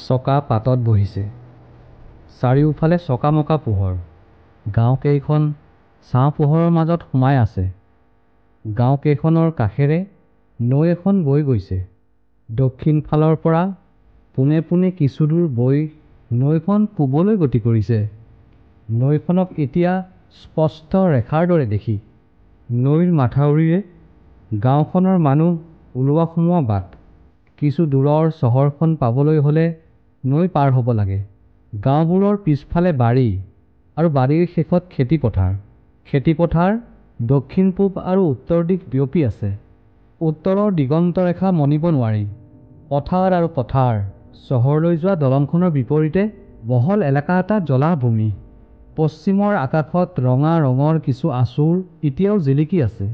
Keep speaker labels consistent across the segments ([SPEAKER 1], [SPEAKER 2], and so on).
[SPEAKER 1] চকা পাতত বহিছে। চাৰিওফালে চকামকা পোহৰ। গাঁওকেইখন ছাঁ পোহৰৰ মাজত সোমাই আছে। গাঁওকেইখনৰ কাষেৰে নৈ এখন বৈ গৈছে। দক্ষিণ ফালৰ পৰা পোনে পোনে কিছুদূৰ বৈ নৈখন পূবলৈ গতি কৰিছে। নৈখনক এতিয়া স্পষ্ট ৰেখাৰ দৰে দেখি। নৈৰ মাথাউৰিৰে গাঁওখনৰ মানুহ ওলোৱা সোমোৱা বাট। কিছু দূৰৰ চহৰখন পাবলৈ হ'লে নৈ পাৰ হ'ব লাগে। গাঁওবোৰৰ পিছফালে বাৰী আৰু বাৰীৰ শেষত খেতিপথাৰ। খেতিপথাৰ দক্ষিণ পূব আৰু উত্তৰ দিশ বিয়পি আছে। উত্তৰৰ দিগন্ত ৰেখা মনিব নোৱাৰি। পথাৰ আৰু পথাৰ। চহৰলৈ যোৱা দলংখনৰ বিপৰীতে বহল এলেকা এটা জলাভূমি। পশ্চিমৰ আকাশত ৰঙা ৰঙৰ কিছু আঁচোৰ এতিয়াও জিলিকি আছে।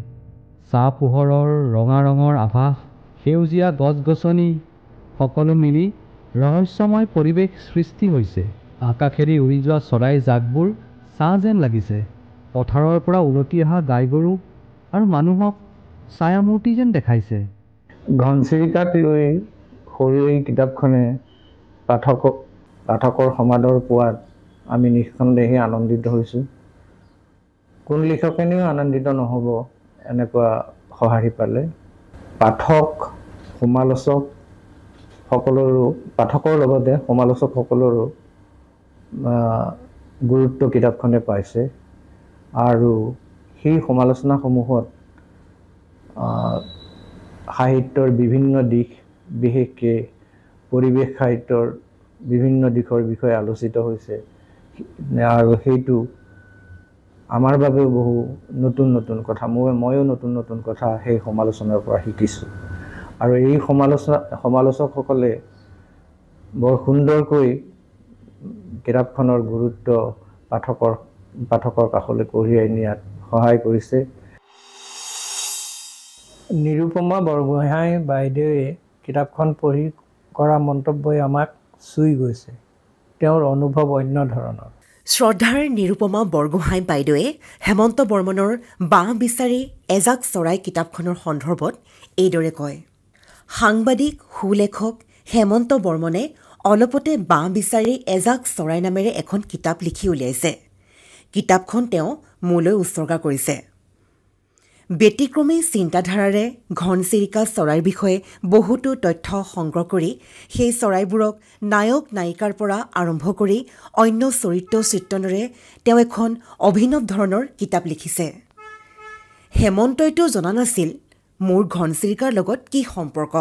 [SPEAKER 1] ছাঁ পোহৰৰ ৰঙা ৰঙৰ আভাস, সেউজীয়া গছ-গছনি সকলো মিলি ৰহস্যময় পৰিৱেশ সৃষ্টি হৈছে। আকাশেদি উৰি যোৱা চৰাই জাকবোৰ ছাঁ যেন লাগিছে। পথাৰৰ পৰা উলটি অহা গাই গৰু আৰু মানুহক ছায়ামূৰ্তি যেন দেখাইছে।
[SPEAKER 2] ঘনচিৰিকাক লৈ সৰু এই কিতাপখনে পাঠকৰ সমাদৰ পোৱাত আমি নিঃসন্দেহে আনন্দিত হৈছোঁ। কোন লিখকেনেও আনন্দিত নহ'ব এনেকুৱা সঁহাৰি পালে। পাঠক সমালোচক সকলৰো, পাঠকৰ লগতে সমালোচক সকলৰো গুৰুত্ব কিতাপখনে পাইছে আৰু সেই সমালোচনাসমূহত সাহিত্যৰ বিভিন্ন দিশ, বিশেষকৈ পৰিৱেশ সাহিত্যৰ বিভিন্ন দিশৰ বিষয়ে আলোচিত হৈছে আৰু সেইটো আমাৰ বাবেও বহু নতুন নতুন কথা, ময়ো নতুন নতুন কথা সেই সমালোচনাৰ পৰা শিকিছোঁ। আৰু এই সমালোচকসকলে বৰ সুন্দৰকৈ কিতাপখনৰ গুৰুত্ব পাঠকৰ কাষলৈ কঢ়িয়াই নিয়াত সহায় কৰিছে। নিৰুপমা বৰগোহাঁই বাইদেৱে কিতাপখন পঢ়ি কৰা মন্তব্যই আমাক চুই গৈছে। তেওঁৰ অনুভৱ অন্য ধৰণৰ।
[SPEAKER 3] শ্ৰদ্ধাৰ নিৰুপমা বৰগোহাঁই বাইদেৱে হেমন্ত বৰ্মনৰ বাঁহ বিচাৰি এজাক চৰাই কিতাপখনৰ সন্দৰ্ভত এইদৰে কয়। সাংবাদিক সুলেখক হেমন্ত বৰ্মনে অলপতে বাঁহ বিচাৰি এজাক চৰাই নামেৰে এখন কিতাপ লিখি উলিয়াইছে। কিতাপখন তেওঁ মোলৈ উৎসৰ্গা কৰিছে। ব্যতিক্ৰমী চিন্তাধাৰাৰে ঘনচিৰিকা চৰাইৰ বিষয়ে বহুতো তথ্য সংগ্ৰহ কৰি সেই চৰাইবোৰক নায়ক নায়িকাৰ পৰা আৰম্ভ কৰি অন্য চৰিত্ৰ চিত্ৰণেৰে তেওঁ এখন অভিনৱ ধৰণৰ কিতাপ লিখিছে। হেমন্তইতো জনা নাছিল মোৰ ঘনচিৰিকাৰ লগত কি সম্পৰ্ক।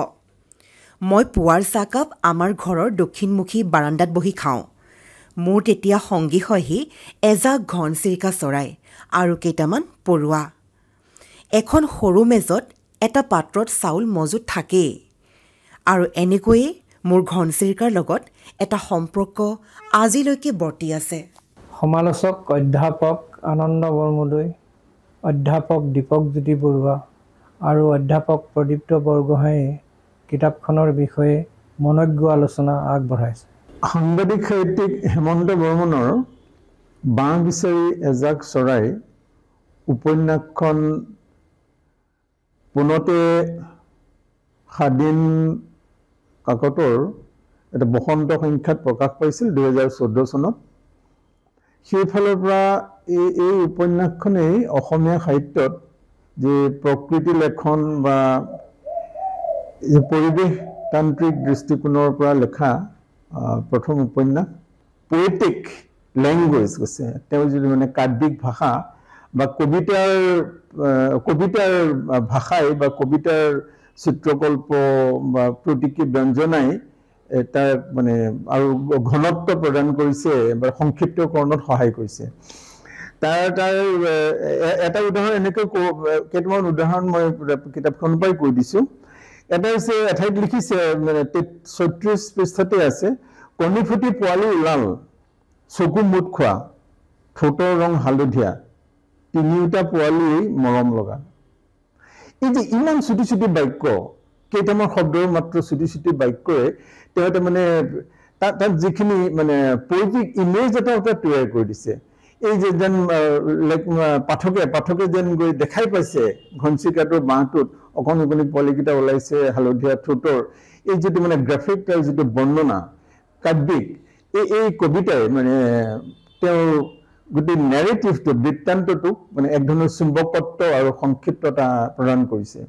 [SPEAKER 3] মই পুৱাৰ চাহকাপ আমাৰ ঘৰৰ দক্ষিণমুখী বাৰাণ্ডাত বহি খাওঁ। মোৰ তেতিয়া সংগী হয়হি এজাক ঘনচিৰিকা চৰাই আৰু কেইটামান পৰুৱা। এখন সৰু মেজত এটা পাত্ৰত চাউল মজুত থাকেই আৰু এনেকৈয়ে মোৰ ঘনচিৰিকাৰ লগত এটা সম্পৰ্ক আজিলৈকে বৰ্তি আছে।
[SPEAKER 2] সমালোচক অধ্যাপক আনন্দ বৰমুদৈ, অধ্যাপক দীপকজ্যোতি বৰুৱা আৰু অধ্যাপক প্ৰদীপ্ত বৰগোহাঁয়ে কিতাপখনৰ বিষয়ে মনজ্ঞ আলোচনা আগবঢ়াইছে।
[SPEAKER 4] সাংবাদিক সাহিত্যিক হেমন্ত বৰ্মনৰ বাঁহ বিচাৰি এজাক চৰাই উপন্যাসখন পোনতে স্বাধীন কাকতৰ এটা বসন্ত সংখ্যাত প্ৰকাশ পাইছিল 2014 চনত। সেইফালৰ পৰা এই উপন্যাসখনেই অসমীয়া সাহিত্যত যে প্ৰকৃতি লেখন বা পৰিৱেশতান্ত্ৰিক দৃষ্টিকোণৰ পৰা লেখা প্ৰথম উপন্যাস। পয়েটিক লেংগুৱেজ কৈছে তেওঁ, যদি মানে কাব্যিক ভাষা বা কবিতাৰ ভাষাই বা কবিতাৰ চিত্ৰকল্প বা প্ৰতীকী ব্যঞ্জনাই তাক মানে আৰু ঘনত্ব প্ৰদান কৰিছে বা সংক্ষিপ্তকৰণত সহায় কৰিছে। তাৰ এটা উদাহৰণ এনেকৈ কেইটামান উদাহৰণ মই কিতাপখনৰ পৰাই কৈ দিছোঁ। এটা হৈছে, এঠাইত লিখিছে মানে 36 পৃষ্ঠাতে আছে, কণী ফুটি পোৱালি ওলাল, চকু মুঠ খোৱা, ঠোঁটৰ ৰং হালধীয়া, তিনিওটা পোৱালি মৰম লগা। এই যে ইমান চুটি চুটি বাক্য, কেইটামান শব্দৰ মাত্ৰ চুটি চুটি বাক্যই তেওঁ তাৰমানে তাত যিখিনি মানে পয়েটিক ইমেজ এটা তৈয়াৰ কৰি দিছে। এই যে যেন পাঠকে যেন গৈ দেখাই পাইছে ঘনচিৰিকাটোৰ বাঁহটোত অকণি পোৱালিকেইটা ওলাইছে হালধীয়া ঠোঁটৰ, এই যিটো মানে গ্ৰাফিক তাৰ যিটো বৰ্ণনা, কাব্যিক এই কবিতাই মানে তেওঁৰ গোটেই নেৰেটিভটো বৃত্তান্তটোক মানে এক ধৰণৰ চুম্বকত্ব আৰু সংক্ষিপ্ততা প্ৰদান কৰিছে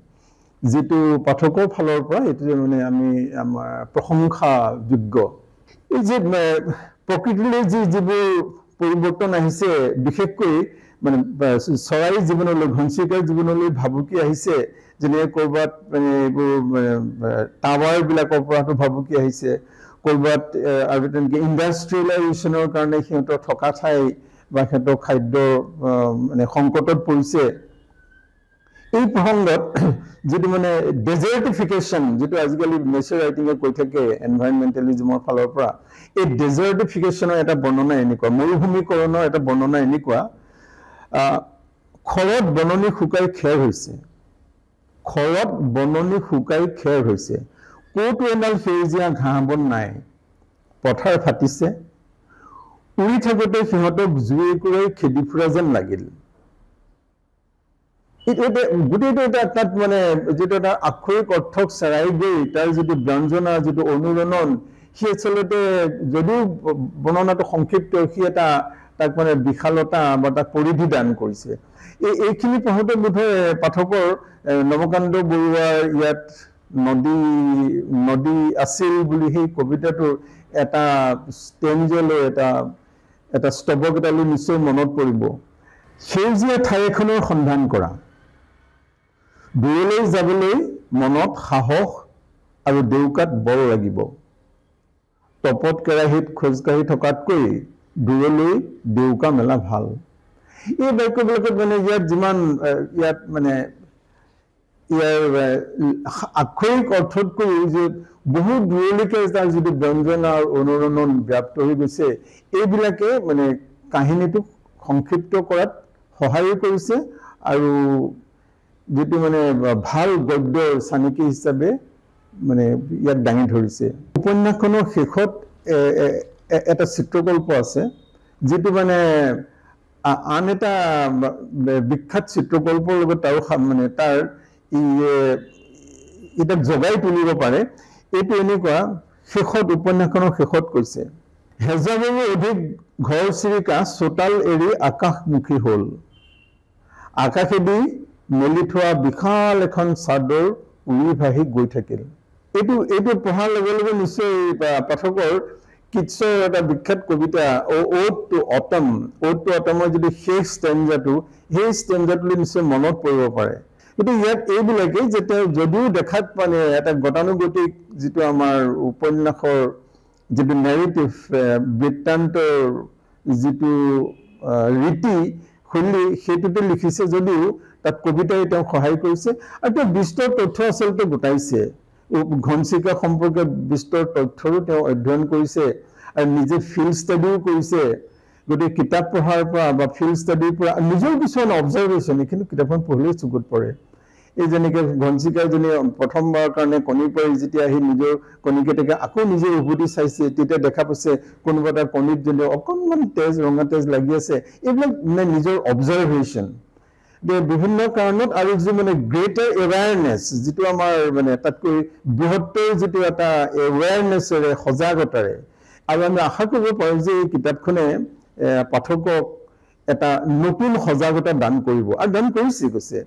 [SPEAKER 4] যিটো পাঠকৰ ফালৰ পৰা এইটো মানে আমি আমাৰ প্ৰশংসাযোগ্য এই যে প্ৰকৃতিলৈ যিবোৰ পৰিৱৰ্তন আহিছে বিশেষকৈ মানে চৰাই জীৱনলৈ ঘনচিৰিকাৰ জীৱনলৈ ভাবুকি আহিছে যেনে ক'ৰবাত মানে এইবোৰ টাৱাৰবিলাকৰ পৰাতো ভাবুকি আহিছে ক'ৰবাত আৰু তেনেকৈ ইণ্ডাষ্ট্ৰিয়েলাইজেশ্যনৰ কাৰণে সিহঁতৰ থকা ঠাই বা সিহঁতৰ খাদ্যৰ মানে সংকটত পৰিছে এই প্ৰসংগত যিটো মানে ডেজাৰ্টিফিকেশ্যন যিটো আজিকালি নেচাৰ ৰাইটিঙে কৈ থাকে এনভাইৰনমেণ্টেলিজিমৰ ফালৰ পৰা এই ডেজাৰ্টিফিকেশ্যনৰ এটা বৰ্ণনা এনেকুৱা মৰুভূমিকৰণৰ এটা বৰ্ণনা এনেকুৱা খৰত বননি শুকাই খেৰ হৈছে খৰত বননি শুকাই খেৰ হৈছে ক'তো এডাল সেউজীয়া ঘাঁহ বন নাই পথাৰ ফাটিছে উৰি থাকোঁতে সিহঁতক জুইকুৰাই খেদি ফুৰা যেন লাগিল গোটেইটো এটা তাত মানে যিটো এটা আক্ষৰিক অৰ্থক চেৰাই গৈ তাৰ যিটো ব্যঞ্জনা যিটো অনুৰণন সি আচলতে যদিও বৰ্ণনাটো সংক্ষিপ্ত সি এটা তাক মানে বিশালতা বা তাক পৰিধি দান কৰিছে এইখিনি পঢ়োঁতে বোধহয় পাঠকৰ নৱকান্ত বৰুৱাৰ ইয়াত নদী আছিল বুলি সেই কবিতাটোৰ এটা ষ্টেঞ্জলৈ এটা স্তবক এটালৈ নিশ্চয় মনত পৰিব সেউজীয়া ঠাই এখনৰ সন্ধান কৰা দূৰলৈ যাবলৈ মনত সাহস আৰু দেউকাত বল লাগিব তপত কেৰাহীত খোজকাঢ়ি থকাতকৈ দূৰলৈ দেউকা মেলা ভাল এই বাক্যবিলাকত মানে ইয়াত যিমান ইয়াত মানে ইয়াৰ আক্ষৰিক অৰ্থতকৈ যে বহু দূৰলৈকে তাৰ যিটো ব্যঞ্জন আৰু অনুৰণন ব্যাপ্ত হৈ গৈছে এইবিলাকে মানে কাহিনীটোক সংক্ষিপ্ত কৰাত সহায় কৰিছে আৰু যেটো মানে ভাল গদ্যৰ চানিকি হিচাপে মানে ইয়াক দাঙি ধৰিছে উপন্যাসখনৰ শেষত এটা চিত্ৰকল্প আছে যেটো মানে আন এটা বিখ্যাত চিত্ৰকল্পৰ লগত তাৰো মানে তাৰ এটা জগাই তুলিব পাৰে এইটো এনেকুৱা শেষত উপন্যাসখনৰ শেষত কৈছে হেজাৰৰো অধিক ঘৰ চিৰিকা চোতাল এৰি আকাশমুখী হ'ল আকাশেদি মেলি থোৱা বিশাল এখন চাদৰ উৰি ভাহি গৈ থাকিল এইটো পঢ়াৰ লগে লগে নিশ্চয় পাঠকৰ কিটছৰ এটা বিখ্যাত কবিতা ওড টু অটমৰ যদি শেষ ষ্টেঞ্জাটো সেই ষ্টেঞ্জাটোলৈ নিশ্চয় মনত পৰিব পাৰে কিন্তু ইয়াত এইবিলাকে যে তেওঁ যদিও দেখাত মানে এটা গতানুগতিক যিটো আমাৰ উপন্যাসৰ যিটো নেৰেটিভ বৃত্তান্তৰ যিটো ৰীতি শৈলী সেইটোতে লিখিছে যদিও তাত কবিতাই তেওঁ সহায় কৰিছে আৰু তেওঁ বিস্তৰ তথ্য আচলতে গোটাইছে ঘনচিৰিকা সম্পৰ্কে বিস্তৰ তথ্যৰো তেওঁ অধ্যয়ন কৰিছে আৰু নিজে ফিল্ড ষ্টাডিও কৰিছে গতিকে কিতাপ পঢ়াৰ পৰা বা ফিল্ড ষ্টাডিৰ পৰা নিজৰ কিছুমান অবজাৰভেশ্যন এইখিনি কিতাপখন পঢ়িলেই চকুত পৰে এই যেনেকৈ ঘনচিৰিকাজনী প্ৰথমবাৰৰ কাৰণে কণী পাৰি যেতিয়া আহি নিজৰ কণীকেইটাকে আকৌ নিজে উভতি চাইছে তেতিয়া দেখা পাইছে কোনোবা এটা কণীত যদি অকণমান ৰঙা তেজ লাগি আছে এইবিলাক মানে নিজৰ অবজাৰভেশ্যন বিভিন্ন কাৰণত আৰু যি মানে গ্ৰেটাৰ এৱাৰনেছ যিটো আমাৰ মানে তাতকৈ বৃহত্তৰ যিটো এটা এৱাৰনেছেৰে সজাগতাৰে আৰু আমি আশা কৰিব পাৰোঁ যে এই কিতাপখনে পাঠকক এটা নতুন সজাগতা দান কৰিব আৰু দান কৰিছে কৈছে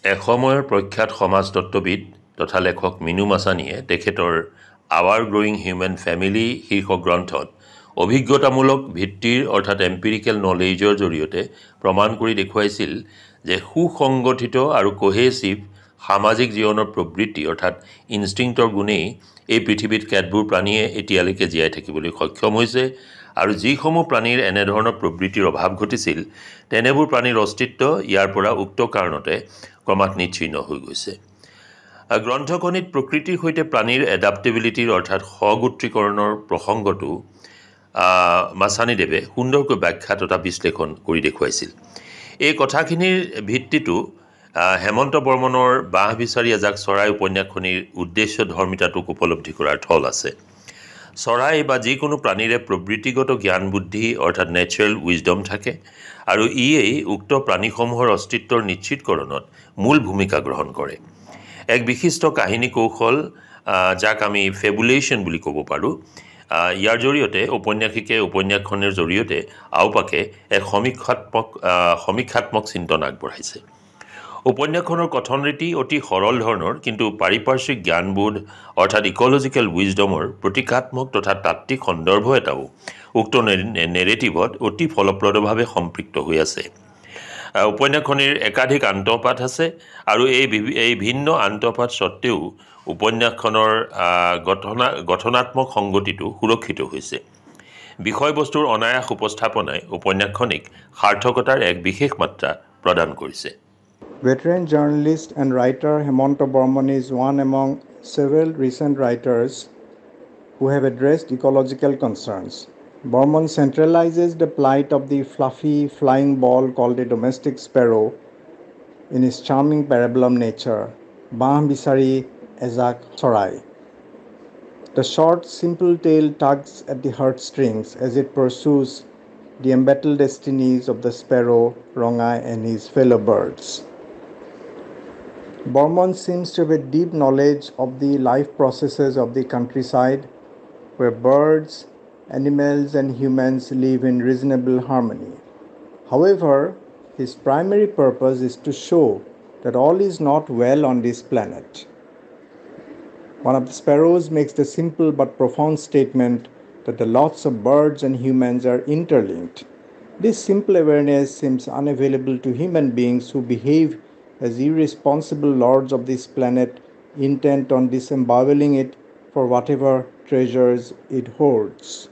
[SPEAKER 5] এসময়ৰ প্ৰখ্যাত সমাজতত্ত্ববিদ তথা লেখক মিনু মাছানীয়ে তেখেতৰ আৱাৰ গ্ৰয়িং হিউমেন ফেমিলি শীৰ্ষক গ্ৰন্থত অভিজ্ঞতামূলক ভিত্তিৰ অৰ্থাৎ এম্পিৰিকেল নলেজৰ জৰিয়তে প্ৰমাণ কৰি দেখুৱাইছিল যে সুসংগঠিত আৰু কোহেচিভ সামাজিক জীৱনৰ প্ৰবৃত্তি অৰ্থাৎ ইনষ্টিংক্টৰ গুণেই এই পৃথিৱীত কেতবোৰ প্ৰাণীয়ে এতিয়ালৈকে জীয়াই থাকিবলৈ সক্ষম হৈছে আৰু যিসমূহ প্ৰাণীৰ এনেধৰণৰ প্ৰবৃত্তিৰ অভাৱ ঘটিছিল তেনেবোৰ প্ৰাণীৰ অস্তিত্ব ইয়াৰ পৰা উক্ত কাৰণতে ক্ৰমাৎ নিচ্ছিন্ন হৈ গৈছে গ্ৰন্থখনিত প্ৰকৃতিৰ সৈতে প্ৰাণীৰ এডাপ্টেবিলিটিৰ অৰ্থাৎ সগোত্ৰীকৰণৰ প্ৰসংগটো মাছানীদেৱে সুন্দৰকৈ ব্যাখ্যা তথা বিশ্লেষণ কৰি দেখুৱাইছিল এই কথাখিনিৰ ভিত্তিটো হেমন্ত বৰ্মনৰ বাঁহ বিচাৰি এজাক চৰাই উপন্যাসখনিৰ উদ্দেশ্য ধৰ্মিতাটোক উপলব্ধি কৰাৰ থল আছে চৰাই বা যিকোনো প্ৰাণীৰে প্ৰবৃত্তিগত জ্ঞান বুদ্ধি অৰ্থাৎ নেচাৰেল উইজডম থাকে আৰু ইয়েই উক্ত প্ৰাণীসমূহৰ অস্তিত্বৰ নিশ্চিতকৰণত মূল ভূমিকা গ্ৰহণ কৰে এক বিশিষ্ট কাহিনী কৌশল যাক আমি ফেবুলেশ্যন বুলি ক'ব পাৰোঁ। ইয়াৰ জৰিয়তে ঔপন্যাসিকে উপন্যাসখনৰ জৰিয়তে আওপাকে এক সমীক্ষাত্মক চিন্তন আগবঢ়াইছে। উপন্যাসখনৰ কথন ৰীতি অতি সৰল ধৰণৰ, কিন্তু পাৰিপাৰ্শ্বিক জ্ঞানবোধ অৰ্থাৎ ইক'লজিকেল উইজডমৰ প্ৰতীকাত্মক তথা তাত্ত্বিক সন্দৰ্ভ এটাও উক্ত নেৰেটিভত অতি ফলপ্ৰদভাৱে সম্পৃক্ত হৈ আছে। উপন্যাসখনিৰ একাধিক আন্তঃপাঠ আছে আৰু এই ভিন্ন আন্তঃপাঠ স্বত্তেও উপন্যাসখনৰ গঠনাত্মক সংগতিটো সুৰক্ষিত হৈছে। বিষয়বস্তুৰ অনায়াস উপস্থাপনাই উপন্যাসখনিক সাৰ্থকতাৰ এক বিশেষ মাত্ৰা প্ৰদান কৰিছে।
[SPEAKER 6] Veteran journalist and writer Hemanta Burman is one among several recent writers who have addressed ecological concerns. Burman centralizes the plight of the fluffy flying ball called a domestic sparrow in his charming parabellum Nature, Baah Bisari Ezak Sorai. The short, simple tale tugs at the heartstrings as it pursues the embattled destinies of the sparrow, Rongai, and his fellow birds. Burman seems to have a deep knowledge of the life processes of the countryside, where birds, animals, and humans live in reasonable harmony. However, his primary purpose is to show that all is not well on this planet. One of the sparrows makes the simple but profound statement that the lots of birds and humans are interlinked. This simple awareness seems unavailable to human beings who behave as irresponsible lords of this planet, intent on disemboweling it for whatever treasures it hoards.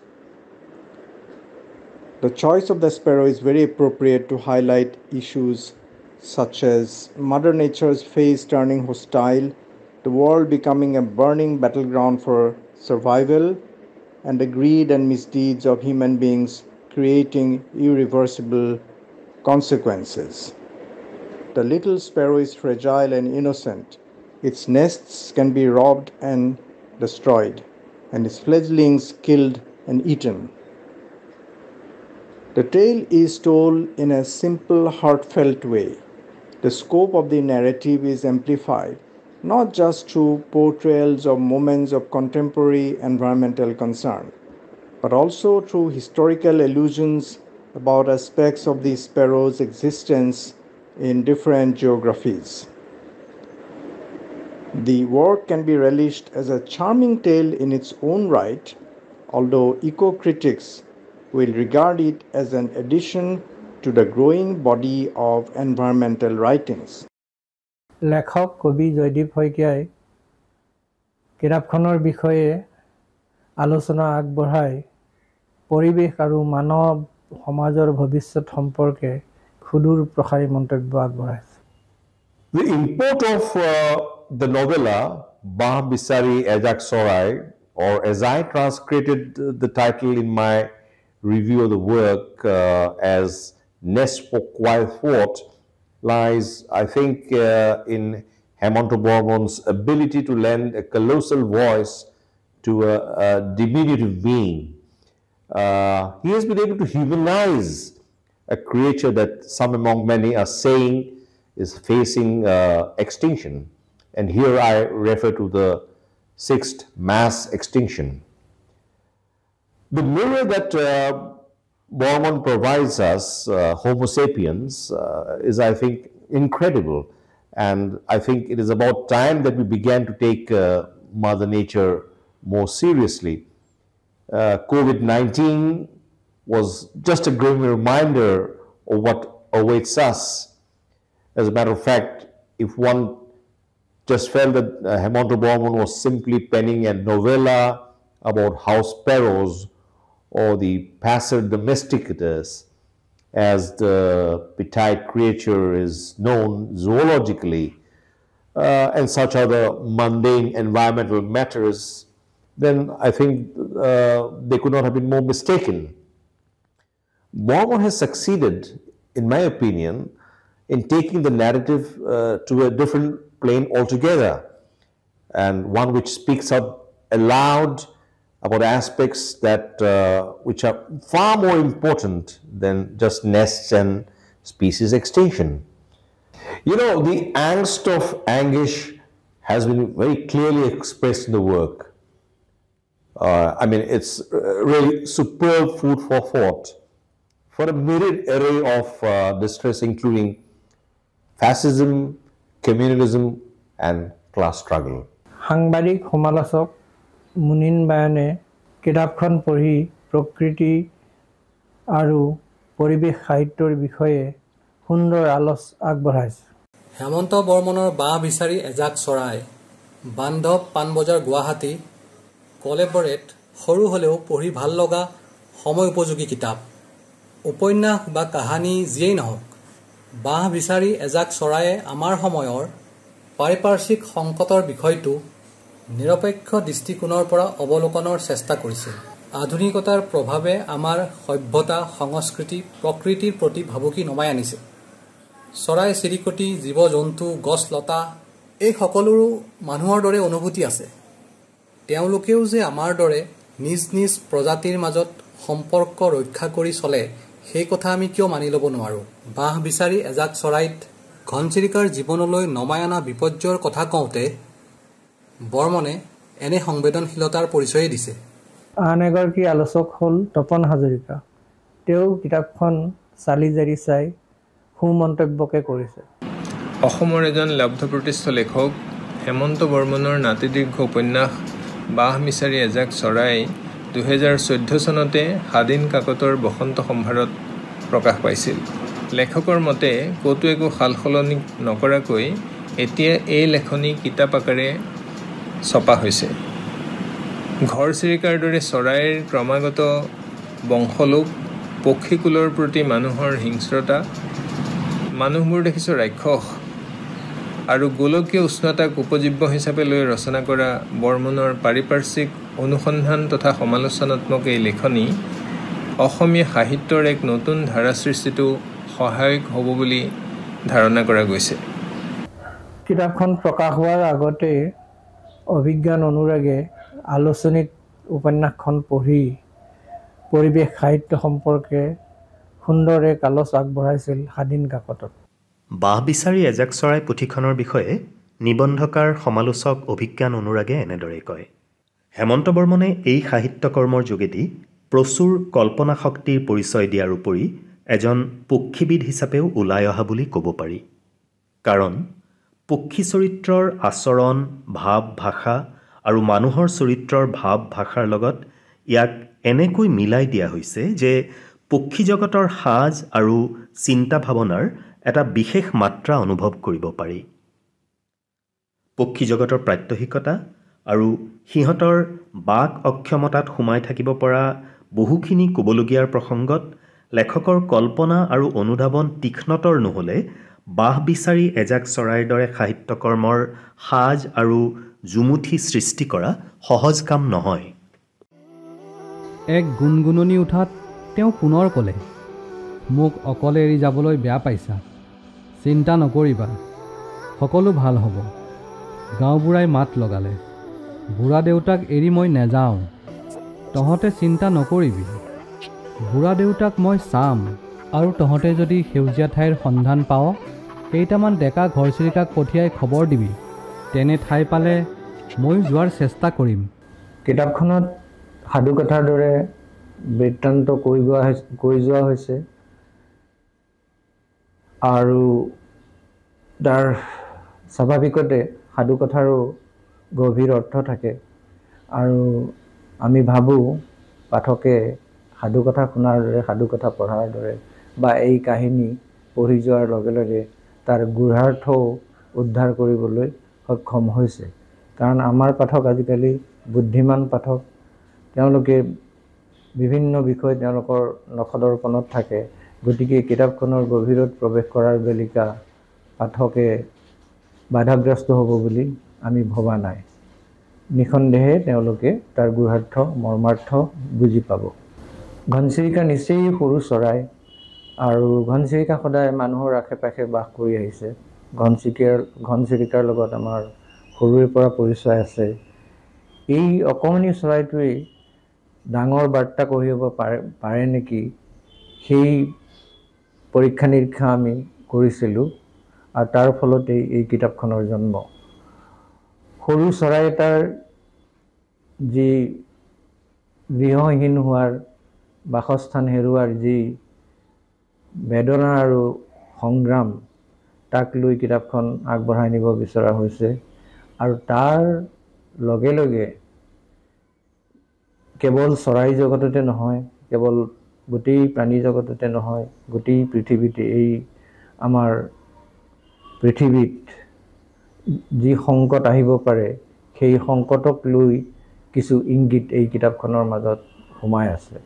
[SPEAKER 6] The choice of the sparrow is very appropriate to highlight issues such as Mother Nature's face turning hostile, the world becoming a burning battleground for survival, and the greed and misdeeds of human beings creating irreversible consequences. The little sparrow is fragile and innocent. Its nests can be robbed and destroyed, and its fledglings killed and eaten. The tale is told in a simple, heartfelt way. The scope of the narrative is amplified, not just through portrayals of moments of contemporary environmental concern, but also through historical allusions about aspects of the sparrow's existence in different geographies. The work can be relished as a charming tale in its own right, although eco-critics will regard it as an addition to the growing body of environmental writings.
[SPEAKER 2] লেখক কবি জয়দীপ শইকীয়াই কিতাপখনৰ বিষয়ে আলোচনা আগবঢ়াই পৰিৱেশ আৰু মানৱ সমাজৰ ভৱিষ্যত সম্পৰ্কে সুদূৰ প্ৰসাৰী মন্তব্য আগবঢ়াইছে।
[SPEAKER 7] The import of the novella Baah Bisari Ezak Sorai, or as I transcribed the title in my review of the work as Nest for Quiet Thought, lies, I think, in Hemanta Burman's ability to lend a colossal voice to a diminutive being. He has been able to humanize a creature that some among many are saying is facing extinction. And here I refer to the 6th mass extinction. The mirror that Burman provides us, Homo sapiens, is, I think, incredible. And I think it is about time that we began to take Mother Nature more seriously. COVID-19 was just a grim reminder of what awaits us. As a matter of fact, if one just felt that Hemanta Burman was simply penning a novella about house sparrows or the passer domesticus, as the petite creature is known zoologically, and such other mundane environmental matters, then I think they could not have been more mistaken. Burman has succeeded, in my opinion, in taking the narrative to a different plane altogether, and one which speaks up aloud about aspects that which are far more important than just nests and species extinction. You know, the angst of anguish has been very clearly expressed in the work. It's really superb food for thought for a myriad array of distress, including fascism, communalism, and class struggle.
[SPEAKER 2] সাংবাদিক সমালোচক মুনিন বায়ানে কিতাপখন পঢ়ি প্ৰকৃতি আৰু পৰিৱেশ সাহিত্যৰ বিষয়ে সুন্দৰ আলোচ আগবঢ়াইছে।
[SPEAKER 8] হেমন্ত বৰ্মনৰ বাঁহ বিচাৰি এজাক চৰাই, বান্ধৱ পাণবজাৰ গুৱাহাটী, কলেবৰেট সৰু হ'লেও পঢ়ি ভাল লগা সময় উপযোগী কিতাপ। উপন্যাস বা কাহানী যিয়েই নহওক, বাঁহ বিচাৰি এজাক চৰায়ে আমাৰ সময়ৰ পাৰিপাৰ্শ্বিক সংকটৰ বিষয়টো নিৰপেক্ষ দৃষ্টিকোণৰ পৰা অৱলোকনৰ চেষ্টা কৰিছিল। আধুনিকতাৰ প্ৰভাৱে আমাৰ সভ্যতা, সংস্কৃতি, প্ৰকৃতিৰ প্ৰতি ভাবুকি নমাই আনিছে। চৰাই চিৰিকটি, জীৱ জন্তু, গছ লতা এই সকলোৰো মানুহৰ দৰে অনুভূতি আছে। তেওঁলোকেও যে আমাৰ দৰে নিজ নিজ প্ৰজাতিৰ মাজত সম্পৰ্ক ৰক্ষা কৰি চলে, সেই কথা আমি কিয় মানি ল'ব নোৱাৰোঁ? বাঁহ বিচাৰি এজাক চৰাইত ঘনচিৰিকাৰ জীৱনলৈ নমাই অনা বিপৰ্যয়ৰ কথা কওঁতে বৰ্মনে এনে সংবেদনশীলতাৰ পৰিচয়ে দিছে।
[SPEAKER 2] আন এগৰাকী আলোচক হ'ল তপন হাজৰিকা। তেওঁ কিতাপখন চালি জাৰি চাই সুমন্তব্যকে কৰিছে।
[SPEAKER 9] অসমৰ এজন লব্ধপ্ৰতিষ্ঠ লেখক হেমন্ত বৰ্মনৰ নাতিদীৰ্ঘ উপন্যাস বাঁহ বিচাৰি এজাক চৰাই 2014 চনতে স্বাধীন কাকতৰ বসন্ত সম্ভাৰত প্ৰকাশ পাইছিল। লেখকৰ মতে ক'তো একো সাল সলনি নকৰাকৈ এতিয়া এই লেখনি কিতাপ আকাৰে ছপা হৈছে। ঘৰচিৰিকাৰ দৰে চৰাইৰ ক্ৰমাগত বংশলোপ, পক্ষীকুলৰ প্ৰতি মানুহৰ হিংস্ৰতা, মানুহবোৰ দেখিছোঁ ৰাক্ষস আৰু গোলকীয় উষ্ণতাক উপজীব্য হিচাপে লৈ ৰচনা কৰা বৰ্মনৰ পাৰিপাৰ্শ্বিক অনুসন্ধান তথা সমালোচনাত্মক এই লেখনি অসমীয়া সাহিত্যৰ এক নতুন ধাৰা সৃষ্টিটো সহায়ক হ'ব বুলি ধাৰণা কৰা গৈছে।
[SPEAKER 2] কিতাপখন প্ৰকাশ হোৱাৰ আগতে অভিজ্ঞান অনুৰাগে আলোচনীত উপন্যাসখন পঢ়ি পৰিৱেশ সাহিত্য সম্পৰ্কে সুন্দৰ এক আলোচ আগবঢ়াইছিল স্বাধীন কাকতত।
[SPEAKER 10] বাঁহ বিচাৰি এজাক চৰাই পুথিখনৰ বিষয়ে নিবন্ধকাৰ সমালোচক অভিজ্ঞান অনুৰাগে এনেদৰে কয়। হেমন্ত বৰ্মনে এই সাহিত্যকৰ্মৰ যোগেদি প্ৰচুৰ কল্পনা শক্তিৰ পৰিচয় দিয়াৰ উপৰি এজন পক্ষীবিদ হিচাপেও ওলাই অহা বুলি ক'ব পাৰি। কাৰণ পক্ষী চৰিত্ৰৰ আচৰণ, ভাৱ, ভাষা আৰু মানুহৰ চৰিত্ৰৰ ভাৱ ভাষাৰ লগত ইয়াক এনেকৈ মিলাই দিয়া হৈছে যে পক্ষী জগতৰ সাজ আৰু চিন্তা ভাৱনাৰ এটা বিশেষ মাত্ৰা অনুভৱ কৰিব পাৰি। পক্ষী জগতৰ প্ৰাত্যহিকতা আৰু সিহঁতৰ বাক অক্ষমতাত সোমাই থাকিব পৰা বহুখিনি ক'বলগীয়াৰ প্ৰসংগত লেখকৰ কল্পনা আৰু অনুধাৱন তীক্ষ্ণতৰ নহ'লে বাঁহ বিচাৰি এজাক চৰাইৰ দৰে সাহিত্যকৰ্মৰ সাজ আৰু জুমুঠি সৃষ্টি কৰা সহজ কাম নহয়।
[SPEAKER 1] এক গুণগুণনি উঠাত তেওঁ পুনৰ ক'লে, মোক অকলে এৰি যাবলৈ বেয়া পাইছা, চিন্তা নকৰিবা, সকলো ভাল হ'ব। গাঁওবুঢ়াই মাত লগালে, বুঢ়া দেউতাক এৰি মই নেযাওঁ, তহঁতে চিন্তা নকৰিবি, বুঢ়া দেউতাক মই চাম, আৰু তহঁতে যদি সেউজীয়া ঠাইৰ সন্ধান পাৱ, কেইটামান ডেকা ঘৰচিৰিকাক পঠিয়াই খবৰ দিবি, তেনে ঠাই পালে মই যোৱাৰ চেষ্টা কৰিম।
[SPEAKER 2] কিতাপখনত সাধুকথাৰ দৰে বৃত্তান্ত কৈ যোৱা হৈছে আৰু তাৰ স্বাভাৱিকতে সাধুকথাৰো গভীৰ অৰ্থ থাকে আৰু আমি ভাবোঁ পাঠকে সাধুকথা শুনাৰ দৰে, সাধুকথা পঢ়াৰ দৰে বা এই কাহিনী পঢ়ি যোৱাৰ লগে লগে তাৰ গূঢ়াৰ্থও উদ্ধাৰ কৰিবলৈ সক্ষম হৈছে। কাৰণ আমাৰ পাঠক আজিকালি বুদ্ধিমান পাঠক, তেওঁলোকে বিভিন্ন বিষয় তেওঁলোকৰ নখদৰ্পণত থাকে। গতিকে কিতাপখনৰ গভীৰত প্ৰৱেশ কৰাৰ বেলিকা পাঠকে বাধাগ্ৰস্ত হ'ব বুলি আমি ভবা নাই। নিঃসন্দেহে তেওঁলোকে তাৰ গূঢ়াৰ্থ মৰ্মাৰ্থ বুজি পাব। ঘনচিৰিকা নিচেই সৰু চৰাই আৰু ঘনচিৰিকা সদায় মানুহৰ আশে পাশে বাস কৰি আহিছে। ঘনচিৰিকাৰ লগত আমাৰ সৰুৰে পৰা পৰিচয় আছে। এই অকণমানি চৰাইটোৱেই ডাঙৰ বাৰ্তা কঢ়িয়াব পাৰে নেকি, সেই পৰীক্ষা নিৰীক্ষা আমি কৰিছিলোঁ আৰু তাৰ ফলতেই এই কিতাপখনৰ জন্ম। সৰু চৰাই এটাৰ যি গৃহহীন হোৱাৰ বাসস্থান হেৰুৱাৰ যি বেদনা আৰু সংগ্ৰাম তাক লৈ কিতাপখন আগবঢ়াই নিব বিচৰা হৈছে আৰু তাৰ লগে লগে কেৱল চৰাই জগততে নহয়, কেৱল গোটেই প্ৰাণী জগততে নহয়, গোটেই পৃথিৱীতে এই আমাৰ পৃথিৱীত যি সংকট আহিব পাৰে সেই সংকটক লৈ কিছু ইংগিত এই কিতাপখনৰ মাজত সোমাই আছে।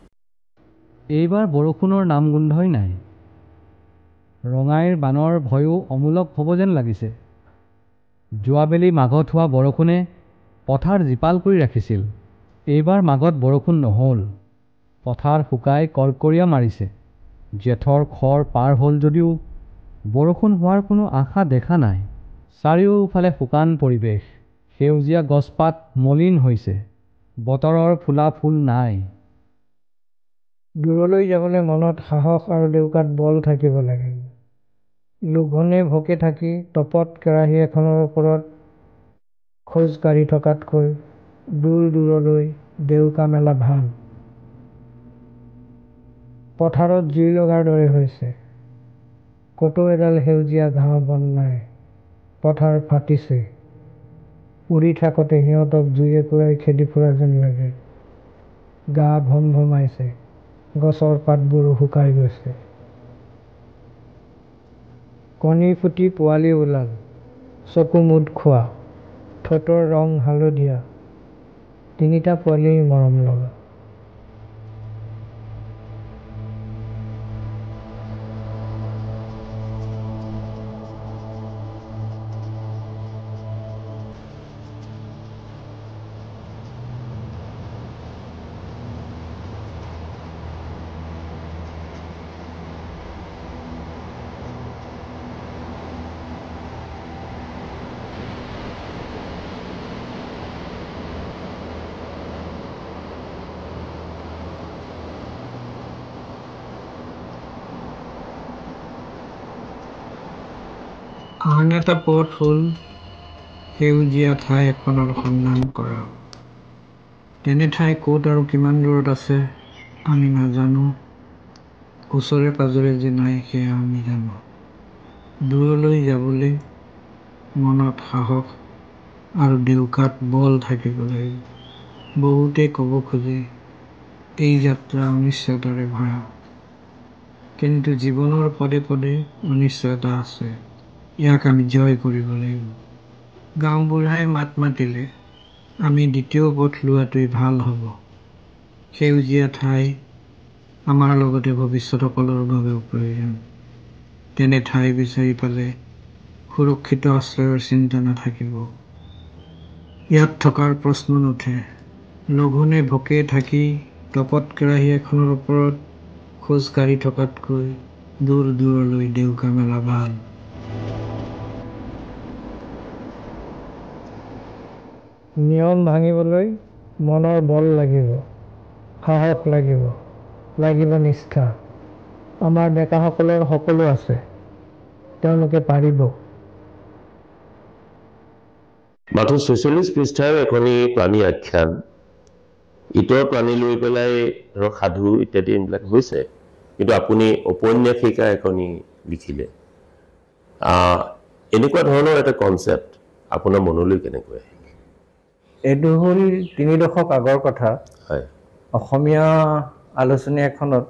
[SPEAKER 1] এইবাৰ বৰষুণৰ নাম গোন্ধই নাই। ৰঙাইৰ বানৰ ভয়ো অমূলক হ'ব যেন লাগিছে। যোৱাবেলি মাঘত হোৱা বৰষুণে পথাৰ জীপাল কৰি ৰাখিছিল। এইবাৰ মাঘত বৰষুণ নহ'ল। পথাৰ শুকাই কৰ্কৰীয়া মাৰিছে। জেঠৰ খৰ পাৰ হ'ল যদিও বৰষুণ হোৱাৰ কোনো আশা দেখা নাই। চাৰিওফালে শুকান পৰিৱেশ, সেউজীয়া গছপাত মলিন হৈছে, বতৰৰ ফুলা ফুল নাই।
[SPEAKER 11] দূৰলৈ যাবলৈ মনত সাহস আৰু ডেউকাত বল থাকিব লাগে। লঘোণে ভোকে থাকি তপত কেৰাহী এখনৰ ওপৰত খোজ কাঢ়ি থকাতকৈ দূৰ দূৰলৈ ডেউকা মেলা ভাল। পথাৰত জুই লগাৰ দৰে হৈছে। ক'তো এডাল সেউজীয়া ঘাঁহ বন নাই। পথাৰ ফাটিছে। উৰি থাকোঁতে সিহঁতক জুয়ে কুৰাই খেদি ফুৰা যেন লাগে। গা ভম ভমাইছে। গছৰ পাতবোৰো শুকাই গৈছে। কণী ফুটি পোৱালি ওলাল। চকু মুদ খোৱা। ঠোঁটৰ ৰং হালধীয়া। 3টা পোৱালি মৰম লগা।
[SPEAKER 2] আন এটা পথ হ'ল সেউজীয়া ঠাই এখনৰ সন্ধান কৰা। তেনে ঠাই ক'ত আৰু কিমান দূৰত আছে আমি নাজানো। ওচৰে পাজৰে যে নাই সেয়া আমি জানো। দূৰলৈ যাবলৈ মনত সাহস আৰু ডেউকাত বল থাকিব লাগিব। বহুতে ক'ব খোজে এই যাত্ৰা অনিশ্চয়তাৰে ভৰা, কিন্তু জীৱনৰ পদে পদে অনিশ্চয়তা আছে। ইয়াক আমি জয় কৰিব লাগিব। গাঁওবুঢ়াই মাত মাতিলে আমি দ্বিতীয় পথ লোৱাটোৱেই ভাল হ'ব। সেউজীয়া ঠাই আমাৰ লগতে ভৱিষ্যতসকলৰ বাবেও প্ৰয়োজন। তেনে ঠাই বিচাৰি পালে সুৰক্ষিত আশ্ৰয়ৰ চিন্তা নাথাকিব। ইয়াত থকাৰ প্ৰশ্ন নুঠে। লঘোণে ভোকে থাকি তপত কেৰাহী এখনৰ ওপৰত খোজ কাঢ়ি থকাতকৈ দূৰ দূৰলৈ ডেউকা মেলা ভাল।
[SPEAKER 11] নিয়ম ভাঙিবলৈ মনৰ বল লাগিব, সাহস লাগিব, লাগিব নিষ্ঠা। আমাৰ ডেকাসকলৰ সকলো আছে। তেওঁলোকে পাৰিব।
[SPEAKER 5] মাথো 46 পৃষ্ঠাৰ এখনি প্ৰাণী আখ্যান। ইতৰ প্ৰাণী লৈ পেলাই ধৰক সাধু ইত্যাদি এইবিলাক হৈছে, কিন্তু আপুনি ঔপন্যাসিকা এখনি লিখিলে। এনেকুৱা ধৰণৰ এটা কনচেপ্ট আপোনাৰ মনলৈ কেনেকৈ আহিল?
[SPEAKER 2] এইটো হ'ল 3 দশক আগৰ কথা।
[SPEAKER 5] হয়।
[SPEAKER 2] অসমীয়া আলোচনী এখনত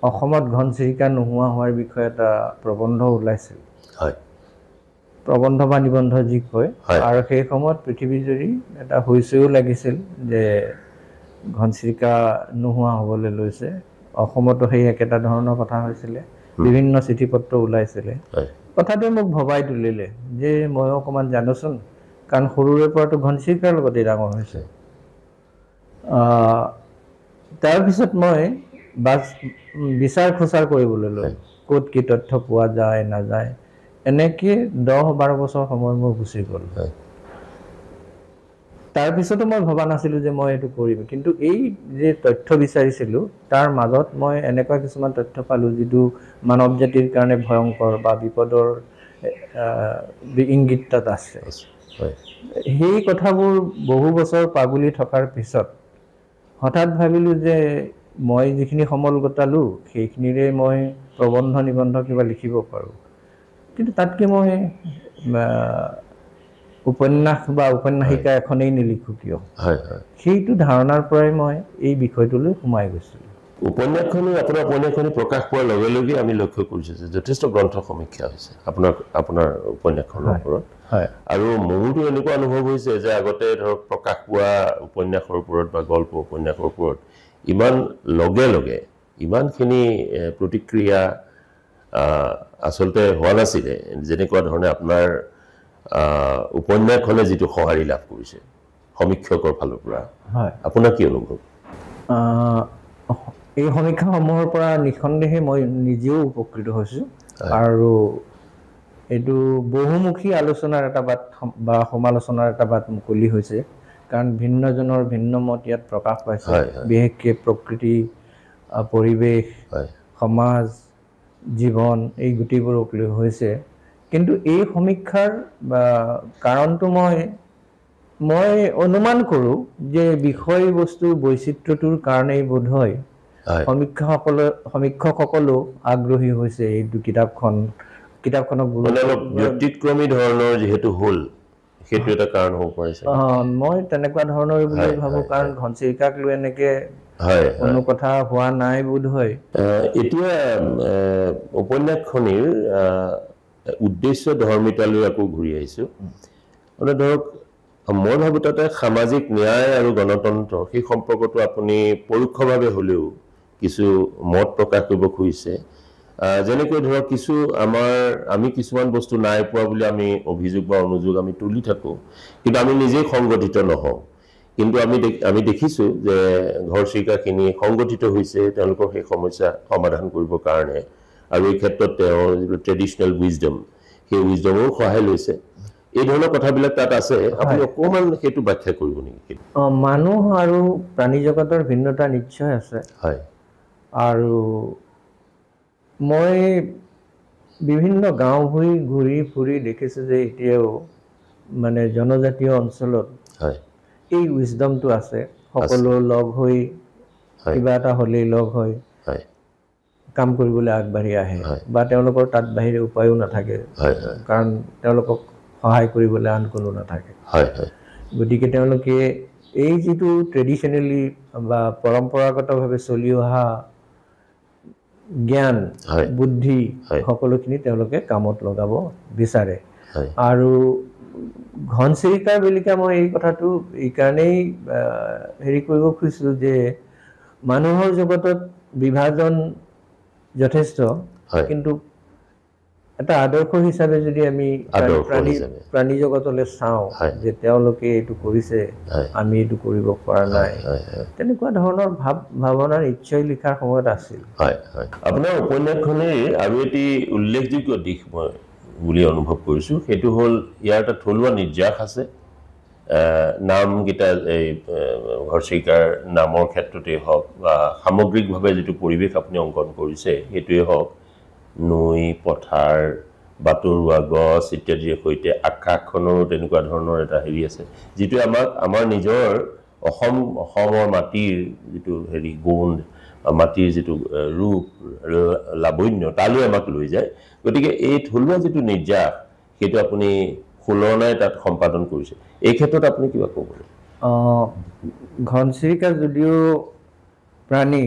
[SPEAKER 2] অসমত ঘনচিৰিকা নোহোৱা হোৱাৰ বিষয়ে এটা প্ৰবন্ধ ওলাইছিল।
[SPEAKER 5] হয়।
[SPEAKER 2] প্ৰবন্ধ বা নিবন্ধ যি কয়। আৰু সেই সময়ত পৃথিৱীজুৰি এটা হৈছেও লাগিছিল যে ঘনচিৰিকা নোহোৱা হ'বলৈ লৈছে। অসমতো সেই একেটা ধৰণৰ কথা হৈছিলে। বিভিন্ন চিঠি পত্ৰ ওলাইছিলে। কথাটোৱে মোক ভবাই তুলিলে যে মই অকণমান জানোচোন, কাৰণ সৰুৰে পৰাতো ঘনচিৰিকাৰ লগতে ডাঙৰ হৈছে। তাৰপিছত মই বিচাৰ খোচাৰ কৰিবলৈ ল'লোঁ, ক'ত কি তথ্য পোৱা যায় নাযায়। এনেকৈ 10-12 বছৰ সময় মোৰ গুচি গ'ল। তাৰপিছতো মই ভবা নাছিলোঁ যে মই এইটো কৰিম, কিন্তু এই যে তথ্য বিচাৰিছিলোঁ তাৰ মাজত মই এনেকুৱা কিছুমান তথ্য পালোঁ যিটো মানৱ জাতিৰ কাৰণে ভয়ংকৰ বা বিপদৰ ইংগিত তাত আছে। সেই কথাবোৰ বহু বছৰ পাগুলি থকাৰ পিছত হঠাৎ ভাবিলোঁ যে মই যিখিনি সমল গোটালোঁ সেইখিনিৰে মই প্ৰবন্ধ নিবন্ধ কিবা লিখিব পাৰোঁ, কিন্তু তাতকৈ মই উপন্যাস বা উপন্যাসিকা এখনেই নিলিখোঁ কিয়। সেইটো ধাৰণাৰ পৰাই মই এই বিষয়টোলৈ সোমাই গৈছিলোঁ।
[SPEAKER 5] উপন্যাসখনি আপোনাৰ উপন্যাসখনি প্ৰকাশ পোৱাৰ লগে লগে আমি লক্ষ্য কৰিছোঁ যে যথেষ্ট গ্ৰন্থ সমীক্ষা হৈছে আপোনাৰ উপন্যাসখনৰ ওপৰত। আৰু মোৰতো এনেকুৱা অনুভৱ হৈছে যে আগতে ধৰক প্ৰকাশ পোৱা উপন্যাসৰ ওপৰত বা গল্প উপন্যাসৰ ওপৰত ইমান লগে লগে ইমানখিনি প্ৰতিক্ৰিয়া আচলতে হোৱা নাছিলে, যেনেকুৱা ধৰণে আপোনাৰ উপন্যাসখনে যিটো সঁহাৰি লাভ কৰিছে সমীক্ষকৰ ফালৰ পৰা। আপোনাৰ কি অনুভৱ?
[SPEAKER 2] এই সমীক্ষাসমূহৰ পৰা নিঃসন্দেহে মই নিজেও উপকৃত হৈছোঁ, আৰু এইটো বহুমুখী আলোচনাৰ এটা বাট বা সমালোচনাৰ এটা বাট মুকলি হৈছে, কাৰণ ভিন্নজনৰ ভিন্ন মত ইয়াত প্ৰকাশ পাইছে, বিশেষকৈ প্ৰকৃতি, পৰিৱেশ, সমাজ, জীৱন, এই গোটেইবোৰক লৈ হৈছে। কিন্তু এই সমীক্ষাৰ কাৰণটো মই অনুমান কৰোঁ যে বিষয়বস্তুৰ বৈচিত্ৰ্যটোৰ কাৰণেই বোধ হয় সমীক্ষকসকলো আগ্ৰহী হৈছে এইটো কিতাপখনক
[SPEAKER 5] ব্যতিক্ৰমী ধৰণৰ যিহেতু হ'ল সেইটো এটা কাৰণ হ'ব পাৰিছে।
[SPEAKER 2] মই তেনেকুৱা ধৰণৰ বুলি ভাবোঁ, কাৰণ ঘনচিৰিকাক লৈ এনেকৈ কোনো কথা হোৱা নাই বোধ হয়।
[SPEAKER 5] এতিয়া উপন্যাসখনিৰ উদ্দেশ্য ধৰ্মিতালৈ আকৌ ঘূৰি আহিছোঁ। মানে ধৰক মই ভাবোঁ তাতে সামাজিক ন্যায় আৰু গণতন্ত্ৰ সেই সম্পৰ্কটো আপুনি পৰোক্ষভাৱে হ'লেও কিছু মত প্ৰকাশ কৰিব খুজিছে। যেনেকৈ ধৰক আমি কিছুমান বস্তু নাই পোৱা বুলি আমি অভিযোগ বা অনুযোগ আমি তুলি থাকোঁ, কিন্তু আমি নিজেই সংগঠিত নহওঁ। কিন্তু আমি দেখিছোঁ যে ঘৰচিৰিকাখিনি সংগঠিত হৈছে তেওঁলোকৰ সেই সমস্যা সমাধান কৰিবৰ কাৰণে, আৰু এই ক্ষেত্ৰত তেওঁৰ যিটো ট্ৰেডিশ্যনেল উইজডম সেই উইজডমৰো সহায় লৈছে। এই ধৰণৰ কথাবিলাক তাত আছে, আপুনি অকণমান সেইটো ব্যাখ্যা কৰিব নেকি?
[SPEAKER 2] মানুহ আৰু প্ৰাণী জগতৰ ভিন্নতা নিশ্চয় আছে। আৰু মই বিভিন্ন গাঁও ভূঁই ঘূৰি ফুৰি দেখিছোঁ যে এতিয়াও মানে জনজাতীয় অঞ্চলত এই উইজডমটো আছে। সকলো লগ হৈ কিবা এটা হ'লেই লগ হৈ কাম কৰিবলৈ আগবাঢ়ি আহে, বা তেওঁলোকৰ তাত বাহিৰে উপায়ো নাথাকে, কাৰণ তেওঁলোকক সহায় কৰিবলৈ আন কোনো নাথাকে। গতিকে তেওঁলোকে এই যিটো ট্ৰেডিশ্যনেলি বা পৰম্পৰাগতভাৱে চলি অহা জ্ঞান বুদ্ধি সকলোখিনি তেওঁলোকে কামত লগাব বিচাৰে। আৰু ঘনচিৰিকাৰ বেলিকা মই এই কথাটো এইকাৰণেই হেৰি কৰিব খুজিছোঁ যে মানুহৰ জগতত বিভাজন যথেষ্ট, কিন্তু এটা আদৰ্শ হিচাপে যদি আমি প্ৰাণী জগতলৈ চাওঁ যে তেওঁলোকে এইটো কৰিছে আমি এইটো কৰিব পৰা নাই, তেনেকুৱা ধৰণৰ ভাৱনা নিশ্চয় লিখাৰ সময়ত আছিল।
[SPEAKER 5] আপোনাৰ উপন্যাসখনেই আৰু এটি উল্লেখযোগ্য দিশ মই বুলি অনুভৱ কৰিছোঁ, সেইটো হ'ল ইয়াৰ এটা থলুৱা নিৰ্যাস আছে। নামকেইটা এই ঘৰচিৰিকাৰ নামৰ ক্ষেত্ৰতেই হওক বা সামগ্ৰিকভাৱে যিটো পৰিৱেশ আপুনি অংকন কৰিছে সেইটোৱে হওক, নৈ, পথাৰ, বাটৰুৱা, গছ ইত্যাদিৰ সৈতে আকাশখনৰো তেনেকুৱা ধৰণৰ এটা হেৰি আছে, যিটোৱে আমাৰ নিজৰ অসমৰ মাটিৰ যিটো হেৰি গোন্ধ, মাটিৰ যিটো ৰূপ লাৱণ্য তালৈ আমাক লৈ যায়। গতিকে এই থলুৱা যিটো নিৰ্যাস সেইটো আপুনি সুলনাই তাত সম্পাদন কৰিছে, এই ক্ষেত্ৰত আপুনি কিবা ক'ব?
[SPEAKER 2] ঘনচিৰিকা যদিও প্ৰাণী,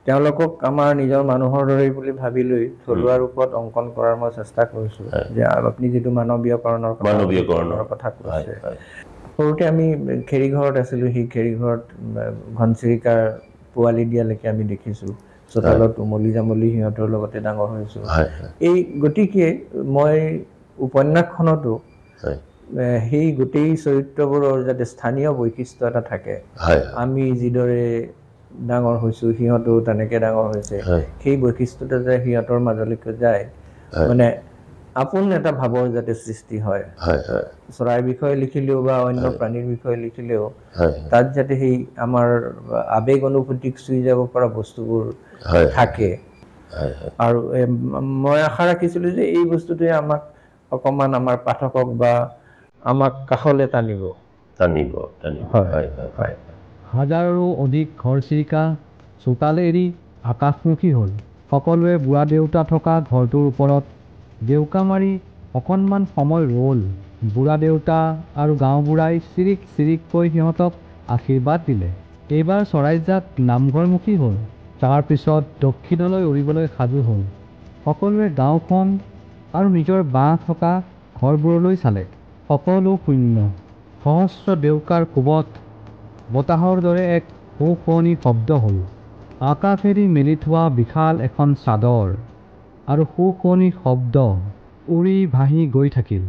[SPEAKER 2] তেওঁলোকক আমাৰ নিজৰ মানুহৰ দৰেই বুলি ভাবি লৈ থলুৱা ৰূপত অংকন কৰাৰ মই চেষ্টা কৰিছোঁ। যে আপুনি যিটো মানৱীয়কৰণৰ কথা কৈছে, সৰুতে আমি খেৰীঘৰত আছিলোঁ, সেই খেৰীঘৰত ঘনচিৰিকাৰ পোৱালি দিয়ালৈকে আমি দেখিছোঁ, চোতালত উমলি জামলি সিহঁতৰ লগতে ডাঙৰ হৈছোঁ। এই গতিকে মই উপন্যাসখনতো সেই গোটেই চৰিত্ৰবোৰৰ যাতে স্থানীয় বৈশিষ্ট্য এটা থাকে, আমি যিদৰে ডাঙৰ হৈছোঁ সিহঁতো তেনেকৈ ডাঙৰ হৈছে, সেই বৈশিষ্ট্যটো যাতে সিহঁতৰ মাজলৈকে যায়, মানে আপোন এটা ভাৱৰ যাতে সৃষ্টি হয়। চৰাইৰ বিষয়ে লিখিলেও বা অন্য প্ৰাণীৰ বিষয়ে লিখিলেও তাত যাতে সেই আমাৰ আৱেগ অনুভূতিক চুই যাব পৰা বস্তুবোৰ থাকে। আৰু মই আশা ৰাখিছিলোঁ যে এই বস্তুটোৱে আমাক অকণমান আমাৰ পাঠকক বা আমাক কাষলৈ টানিব।
[SPEAKER 1] হয়। হাজাৰৰো অধিক ঘৰচিৰিকা চোতাল এৰি আকাশমুখী হ'ল। সকলোৱে বুঢ়া দেউতা থকা ঘৰটোৰ ওপৰত ডেউকা মাৰি অকণমান সময় ৰ'ল। বুঢ়া দেউতা আৰু গাঁওবুঢ়াই চিৰিক চিৰিককৈ সিহঁতক আশীৰ্বাদ দিলে। এইবাৰ চৰাইজাক নামঘৰমুখী হ'ল। তাৰপিছত দক্ষিণলৈ উৰিবলৈ সাজু হ'ল। সকলোৱে গাঁওখন আৰু নিজৰ বাঁহ থকা ঘৰবোৰলৈ চালে। সকলো শূন্য। সহস্ৰ ডেউকাৰ কোবত বতাহৰ দৰে এক সৌ-সৌৱনি শব্দ হ'ল। আকাশেদি মেলি থোৱা বিশাল এখন চাদৰ আৰু সৌ-সৌৱনি শব্দ উৰি ভাহি গৈ থাকিল।